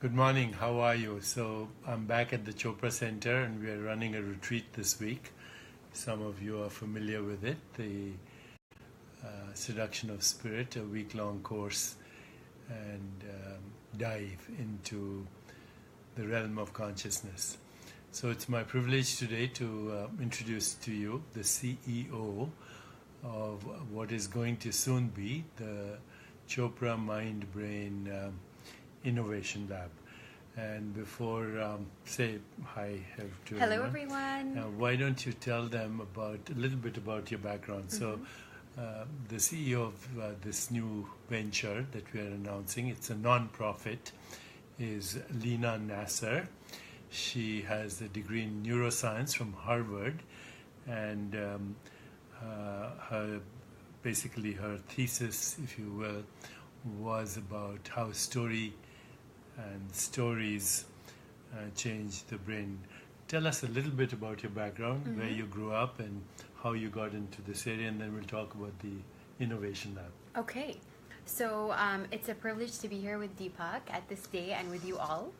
Good morning. How are you? So I'm back at the Chopra Center and we are running a retreat this week. Some of you are familiar with it, the Seduction of Spirit, a week-long course and dive into the realm of consciousness. So it's my privilege today to introduce to you the CEO of what is going to soon be the Chopra Mind Brain Innovation Lab. And before say hi to Hello everyone. everyone. Why don't you tell them a little bit about your background? So the CEO of this new venture that we are announcing, it's a non-profit, is Leena Naseer. She has a degree in neuroscience from Harvard, and her thesis, if you will, was about how stories change the brain. Tell us a little bit about your background, where you grew up and how you got into this area, and then we'll talk about the Innovation Lab. Okay, so it's a privilege to be here with Deepak at this day and with you all.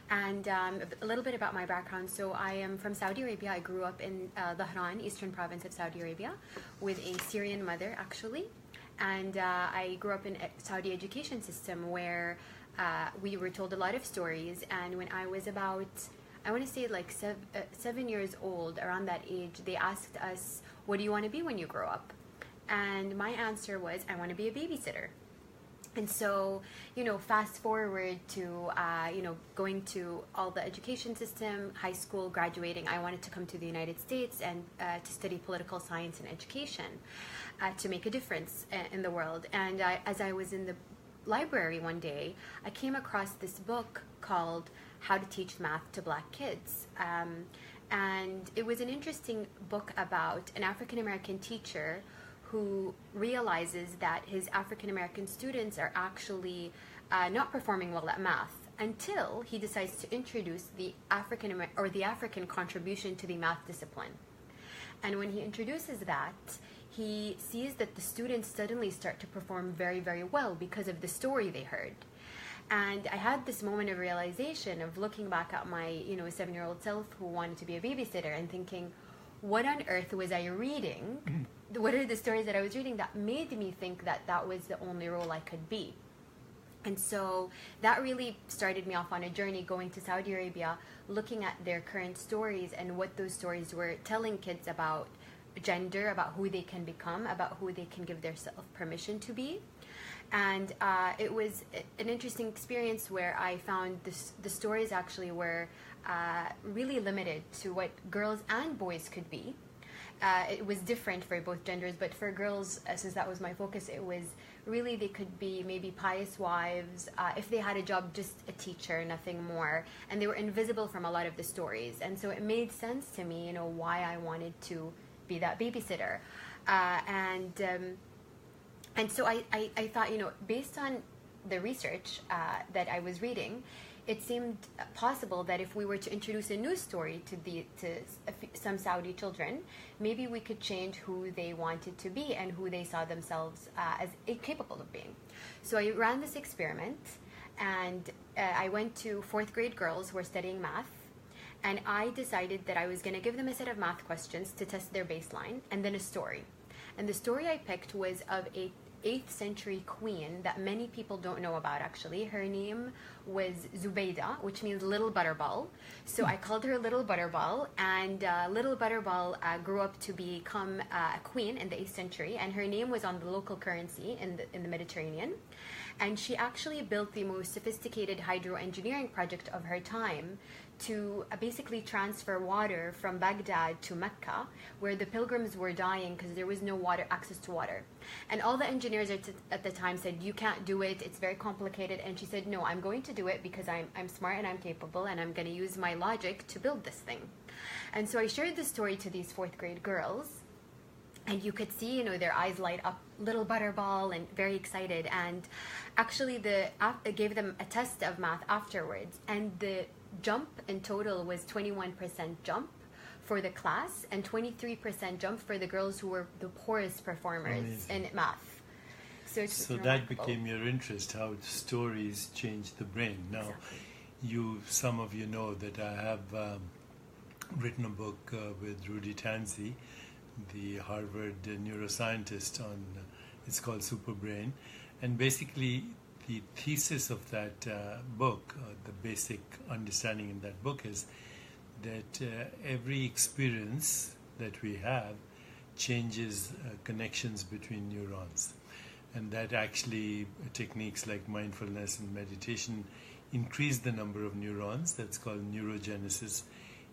And a little bit about my background. So I am from Saudi Arabia. I grew up in Dhahran, eastern province of Saudi Arabia, with a Syrian mother actually. And I grew up in a Saudi education system where we were told a lot of stories. And when I was about, I want to say like 7 years old, around that age, they asked us, what do you want to be when you grow up? And my answer was, I want to be a babysitter. And so, fast forward to, going to all the education system, high school, graduating, I wanted to come to the United States and to study political science and education to make a difference in the world. And as I was in the library one day, I came across this book called How to Teach Math to Black Kids. And it was an interesting book about an African-American teacher who realizes that his African-American students are actually not performing well at math until he decides to introduce the African contribution to the math discipline. And when he introduces that, he sees that the students suddenly start to perform very, very well because of the story they heard. And I had this moment of realization of looking back at my 7-year-old self who wanted to be a babysitter and thinking, what on earth was I reading? What are the stories that I was reading that made me think that that was the only role I could be? And so that really started me off on a journey going to Saudi Arabia, looking at their current stories and what those stories were telling kids about gender, about who they can become, about who they can give themselves permission to be. And it was an interesting experience where I found the stories actually were really limited to what girls and boys could be. It was different for both genders, but for girls, since that was my focus, it was really they could be maybe pious wives, if they had a job, just a teacher, nothing more. And they were invisible from a lot of the stories. And so it made sense to me, why I wanted to be that babysitter. And so I thought, based on the research that I was reading, it seemed possible that if we were to introduce a new story to some Saudi children, maybe we could change who they wanted to be and who they saw themselves as capable of being. So I ran this experiment, and I went to 4th grade girls who were studying math, and I decided that I was going to give them a set of math questions to test their baseline, and then a story. And the story I picked was of a 8th century queen that many people don't know about actually. Her name was Zubaydah, which means little butterball. So I called her Little Butterball, and Little Butterball grew up to become a queen in the 8th century, and her name was on the local currency in the Mediterranean. And she actually built the most sophisticated hydroengineering project of her time to basically transfer water from Baghdad to Mecca, where the pilgrims were dying because there was no access to water. And all the engineers at the time said, you can't do it, it's very complicated. And she said, no, I'm going to do it because I'm smart and I'm capable, and I'm going to use my logic to build this thing. And so I shared this story to these 4th grade girls, and you could see, their eyes light up, Little Butterball, and very excited. And actually, I gave them a test of math afterwards, and the jump in total was 21% jump for the class and 23% jump for the girls who were the poorest performers in math. So that became your interest, how stories change the brain. Now, Exactly. some of you know that I have written a book with Rudy Tanzi, the Harvard neuroscientist, on it's called Superbrain, and basically the thesis of that book, the basic understanding in that book is that every experience that we have changes connections between neurons, and that actually techniques like mindfulness and meditation increase the number of neurons, that's called neurogenesis,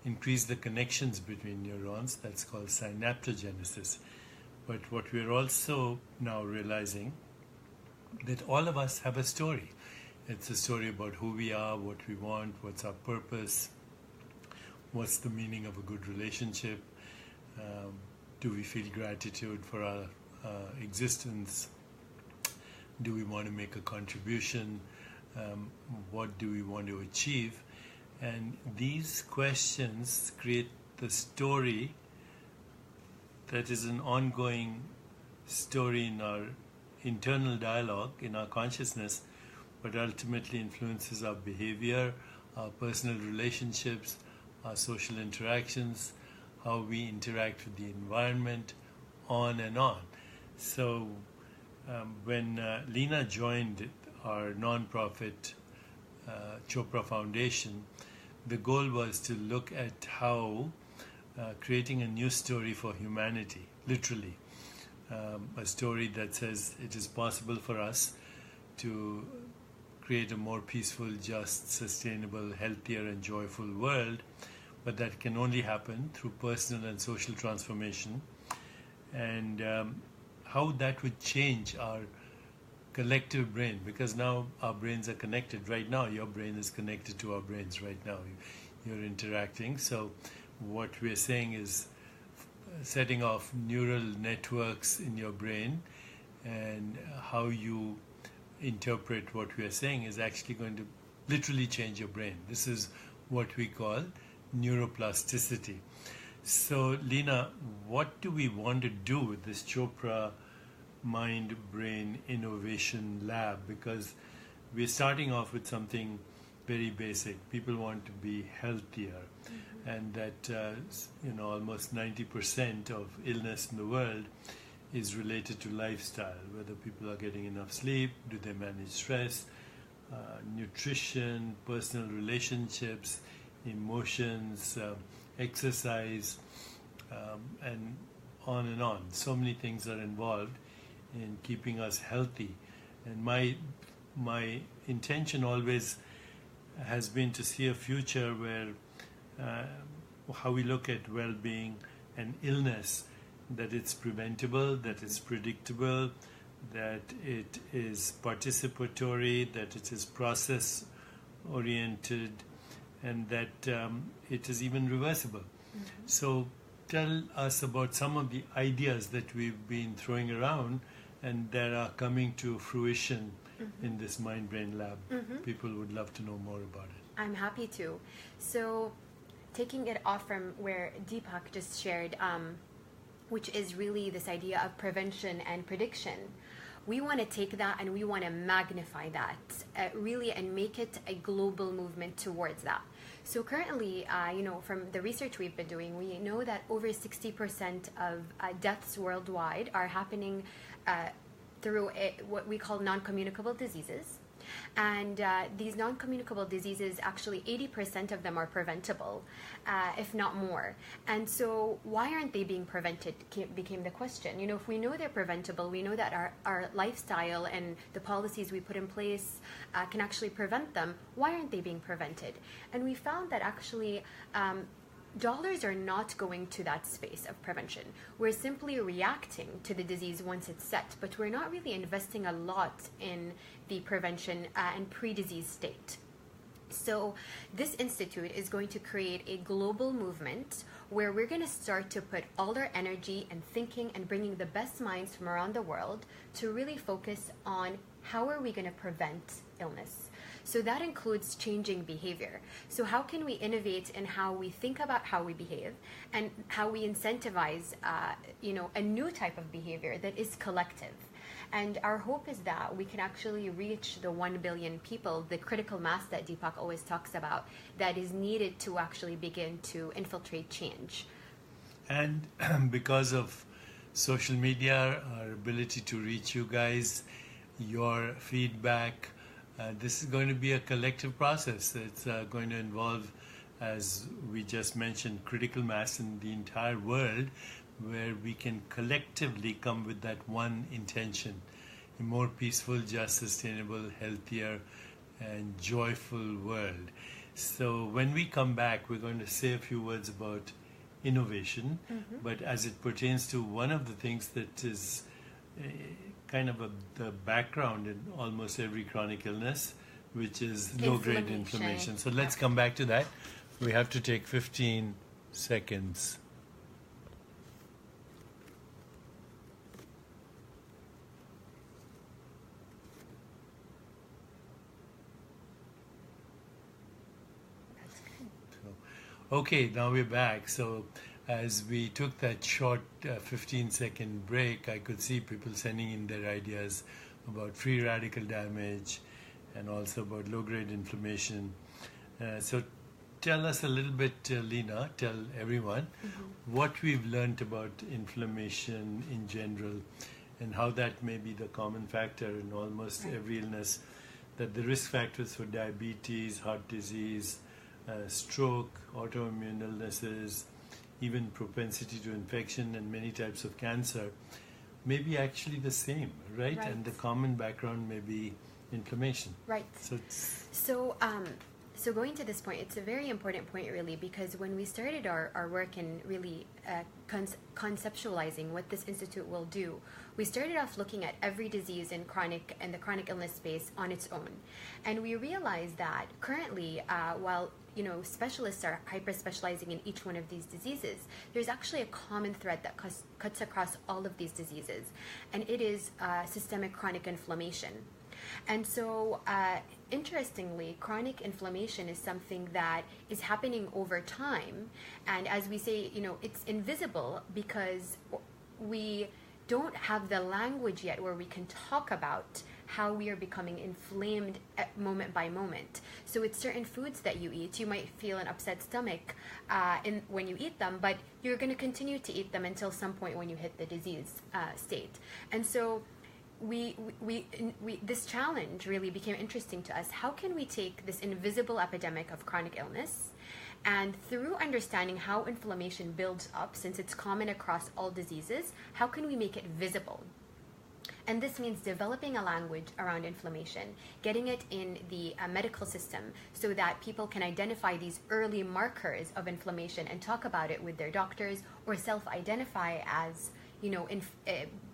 increase the connections between neurons, that's called synaptogenesis. But what we're also now realizing that all of us have a story. It's a story about who we are, what we want, what's our purpose, what's the meaning of a good relationship, do we feel gratitude for our existence, do we want to make a contribution, what do we want to achieve? And these questions create the story that is an ongoing story in our internal dialogue, in our consciousness, but ultimately influences our behavior, our personal relationships, our social interactions, how we interact with the environment, on and on. So when Leena joined our non-profit Chopra Foundation, the goal was to look at how creating a new story for humanity, literally, a story that says it is possible for us to create a more peaceful, just, sustainable, healthier and joyful world, but that can only happen through personal and social transformation, and how that would change our collective brain, because now our brains are connected. Right now your brain is connected to our brains right now. You're interacting. So what we're saying is setting off neural networks in your brain, and how you interpret what we are saying is actually going to literally change your brain. This is what we call neuroplasticity. So Leena, what do we want to do with this Chopra Mind Brain Innovation Lab? Because we're starting off with something very basic. People want to be healthier, and that almost 90% of illness in the world is related to lifestyle, whether people are getting enough sleep, do they manage stress, nutrition, personal relationships, emotions, exercise, and on and on. So many things are involved in keeping us healthy. And my intention always has been to see a future where how we look at well-being and illness, that it's preventable, that it's predictable, that it is participatory, that it is process-oriented, and that it is even reversible. So tell us about some of the ideas that we've been throwing around and that are coming to fruition in this Mind Brain Lab. People would love to know more about it. I'm happy to. So taking it off from where Deepak just shared, which is really this idea of prevention and prediction, we want to take that and we want to magnify that really and make it a global movement towards that. So currently, from the research we've been doing, we know that over 60% of deaths worldwide are happening through what we call non-communicable diseases. And these non-communicable diseases, actually 80% of them are preventable, if not more. And so why aren't they being prevented became the question. If we know they're preventable, we know that our lifestyle and the policies we put in place can actually prevent them. Why aren't they being prevented? And we found that actually dollars are not going to that space of prevention. We're simply reacting to the disease once it's set, but we're not really investing a lot in the prevention and pre-disease state. So this institute is going to create a global movement where we're going to start to put all our energy and thinking and bringing the best minds from around the world to really focus on how are we going to prevent illness. So that includes changing behavior. So how can we innovate in how we think about how we behave and how we incentivize, a new type of behavior that is collective? And our hope is that we can actually reach the 1 billion people, the critical mass that Deepak always talks about, that is needed to actually begin to infiltrate change. And because of social media, our ability to reach you guys, your feedback, this is going to be a collective process. It's going to involve, as we just mentioned, critical mass in the entire world, where we can collectively come with that one intention: a more peaceful, just, sustainable, healthier, and joyful world. So when we come back, we're going to say a few words about innovation, but as it pertains to one of the things that is kind of the background in almost every chronic illness, which is low-grade inflammation. So let's come back to that. We have to take 15 seconds. Okay, now we're back. So as we took that short 15-second break, I could see people sending in their ideas about free radical damage and also about low-grade inflammation. So tell us a little bit, Leena, tell everyone what we've learned about inflammation in general and how that may be the common factor in almost every illness, that the risk factors for diabetes, heart disease, stroke, autoimmune illnesses, even propensity to infection and many types of cancer may be actually the same, right? And the common background may be inflammation. Right. So going to this point, it's a very important point, really, because when we started our work in really conceptualizing what this institute will do, we started off looking at every disease in the chronic illness space on its own, and we realized that currently, while specialists are hyper specializing in each one of these diseases, there's actually a common thread that cuts across all of these diseases, and it is systemic chronic inflammation. And so, interestingly, chronic inflammation is something that is happening over time. And as we say, it's invisible because we don't have the language yet where we can talk about how we are becoming inflamed moment by moment. So with certain foods that you eat, you might feel an upset stomach when you eat them, but you're going to continue to eat them until some point when you hit the disease state. And so this challenge really became interesting to us. How can we take this invisible epidemic of chronic illness, and through understanding how inflammation builds up, since it's common across all diseases, how can we make it visible? And this means developing a language around inflammation, getting it in the medical system so that people can identify these early markers of inflammation and talk about it with their doctors, or self-identify as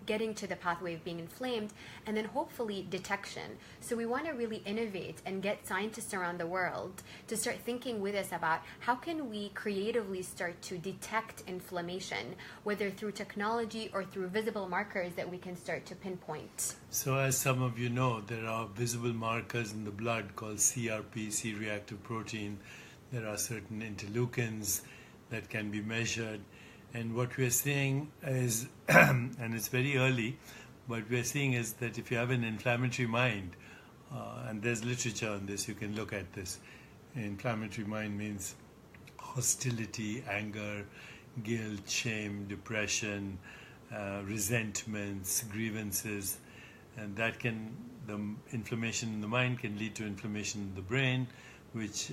getting to the pathway of being inflamed, and then hopefully detection. So we want to really innovate and get scientists around the world to start thinking with us about how can we creatively start to detect inflammation, whether through technology or through visible markers that we can start to pinpoint. So as some of you know, there are visible markers in the blood called CRP, C-reactive protein. There are certain interleukins that can be measured. And what we're seeing is, and it's very early, what we're seeing is that if you have an inflammatory mind, and there's literature on this, you can look at this. Inflammatory mind means hostility, anger, guilt, shame, depression, resentments, grievances, and the inflammation in the mind can lead to inflammation in the brain, which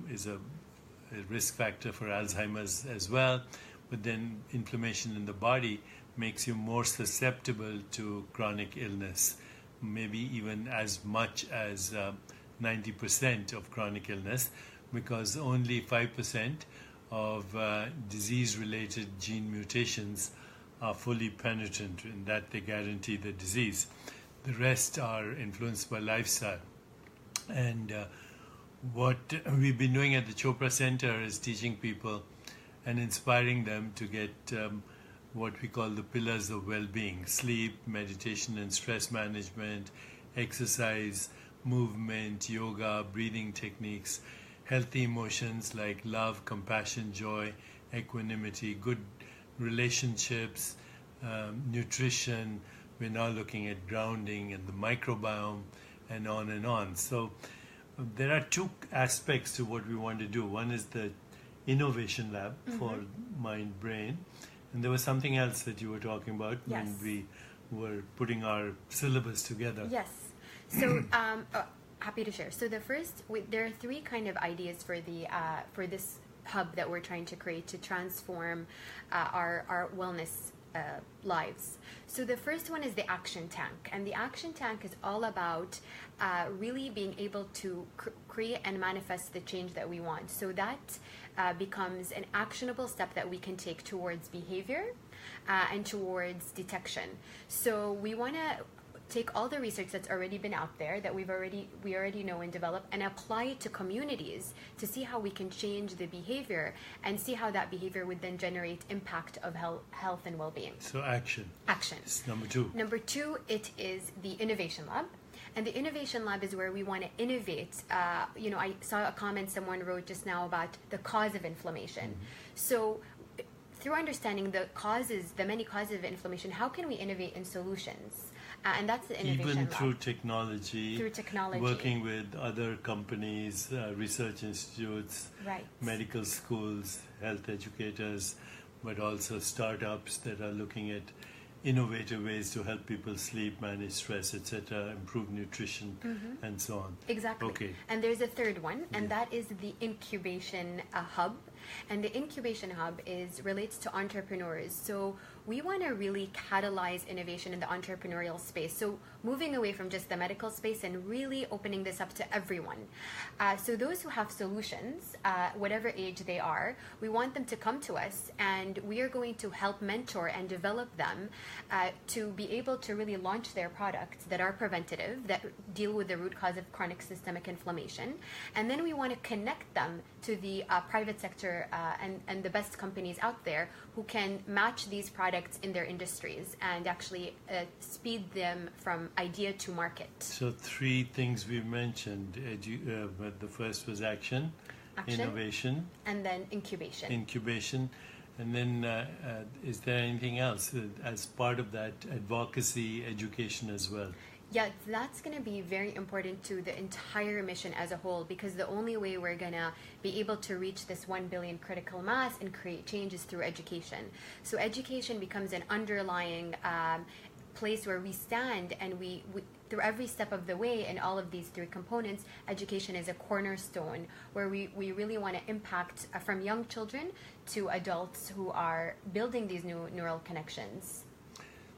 is a risk factor for Alzheimer's as well. But then inflammation in the body makes you more susceptible to chronic illness, maybe even as much as 90% of chronic illness, because only 5% of disease-related gene mutations are fully penetrant, in that they guarantee the disease. The rest are influenced by lifestyle. And what we've been doing at the Chopra Center is teaching people and inspiring them to get what we call the pillars of well-being: sleep, meditation and stress management, exercise, movement, yoga, breathing techniques, healthy emotions like love, compassion, joy, equanimity, good relationships, nutrition, We're now looking at grounding and the microbiome and on and on. So there are two aspects to what we want to do. One is the innovation lab for mind brain, and there was something else that you were talking about when we were putting our syllabus together. Yes. So happy to share. So the first, there are three kind of ideas for the for this hub that we're trying to create to transform our wellness lives. So the first one is the action tank, and the action tank is all about really being able to create and manifest the change that we want. So that becomes an actionable step that we can take towards behavior and towards detection. So we want to take all the research that's already been out there that we already know and develop, and apply it to communities to see how we can change the behavior and see how that behavior would then generate impact of health and well-being. So action. It's number two. Number two, it is the innovation lab. And the innovation lab is where we want to innovate. I saw a comment someone wrote just now about the cause of inflammation. So through understanding the many causes of inflammation, how can we innovate in solutions? And that's the innovation Even lab. through technology, working with other companies, research institutes, medical schools, health educators, but also startups that are looking at innovative ways to help people sleep, manage stress, etc., improve nutrition, and so on. Exactly. Okay. And there's a third one, and that is the incubation hub. And the incubation hub relates to entrepreneurs. So we want to really catalyze innovation in the entrepreneurial space. So moving away from just the medical space and really opening this up to everyone. So those who have solutions, whatever age they are, we want them to come to us, and we are going to help mentor and develop them to be able to really launch their products that are preventative, that deal with the root cause of chronic systemic inflammation. And then we want to connect them to the private sector and the best companies out there who can match these products in their industries and actually speed them from idea to market. So three things we mentioned. But the first was action, innovation, and then incubation. And then is there anything else as part of that? Advocacy, education as well? Yeah, that's going to be very important to the entire mission as a whole, because the only way we're going to be able to reach this 1 billion critical mass and create change is through education. So education becomes an underlying place where we stand, and we through every step of the way in all of these three components, education is a cornerstone where we really want to impact from young children to adults who are building these new neural connections.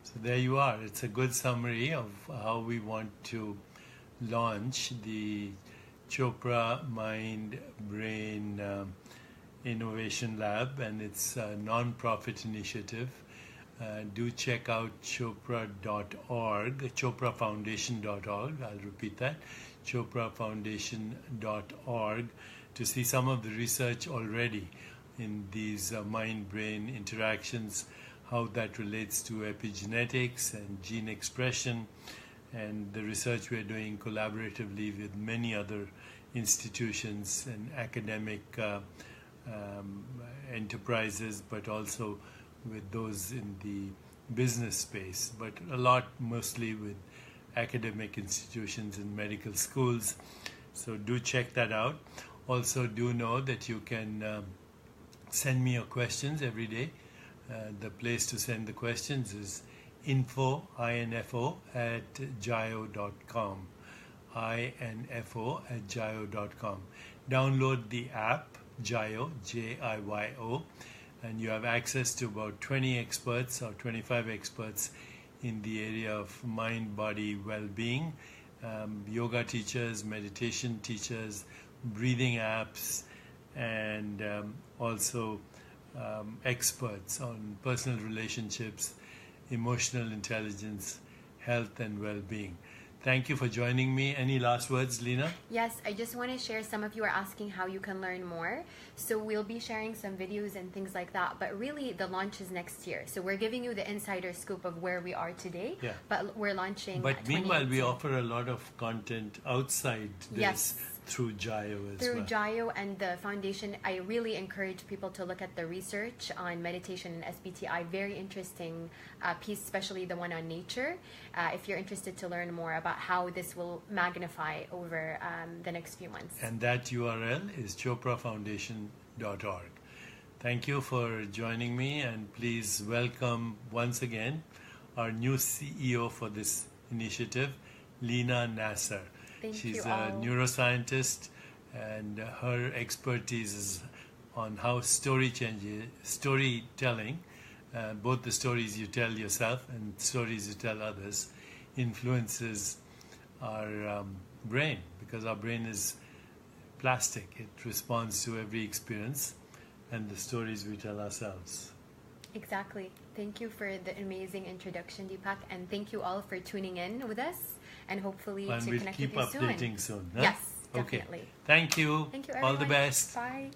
So there you are. It's a good summary of how we want to launch the Chopra Mind Brain Innovation Lab, and it's a non-profit initiative. Do check out chopra.org, choprafoundation.org. I'll repeat that, choprafoundation.org, to see some of the research already in these mind-brain interactions, how that relates to epigenetics and gene expression, and the research we're doing collaboratively with many other institutions and academic enterprises, but also with those in the business space, but a lot mostly with academic institutions and medical schools. So do check that out. Also do know that you can send me your questions every day. The place to send the questions is info at jaio.com, info@jaio.com. Download the app Jaio, J-I-Y-O, and you have access to about 20 experts or 25 experts in the area of mind-body well-being, yoga teachers, meditation teachers, breathing apps, and also experts on personal relationships, emotional intelligence, health, and well-being. Thank you for joining me. Any last words, Leena? Yes, I just want to share, some of you are asking how you can learn more. So we'll be sharing some videos and things like that, but really the launch is next year. So we're giving you the insider scoop of where we are today, but we're launching. But meanwhile, we offer a lot of content outside this through Jayo as through well. Jayo and the foundation. I really encourage people to look at the research on meditation and SBTI. Very interesting piece, especially the one on nature. If you're interested to learn more about how this will magnify over the next few months. And that URL is choprafoundation.org. Thank you for joining me, and please welcome once again our new CEO for this initiative, Leena Naseer. She's a neuroscientist, and her expertise is on how storytelling, both the stories you tell yourself and stories you tell others, influences our brain, because our brain is plastic. It responds to every experience and the stories we tell ourselves. Exactly. Thank you for the amazing introduction, Deepak, and thank you all for tuning in with us, and hopefully and to we'll connect keep with you updating soon. Huh? Yes, definitely. Okay. Thank you. Thank you, everyone. All the best. Bye.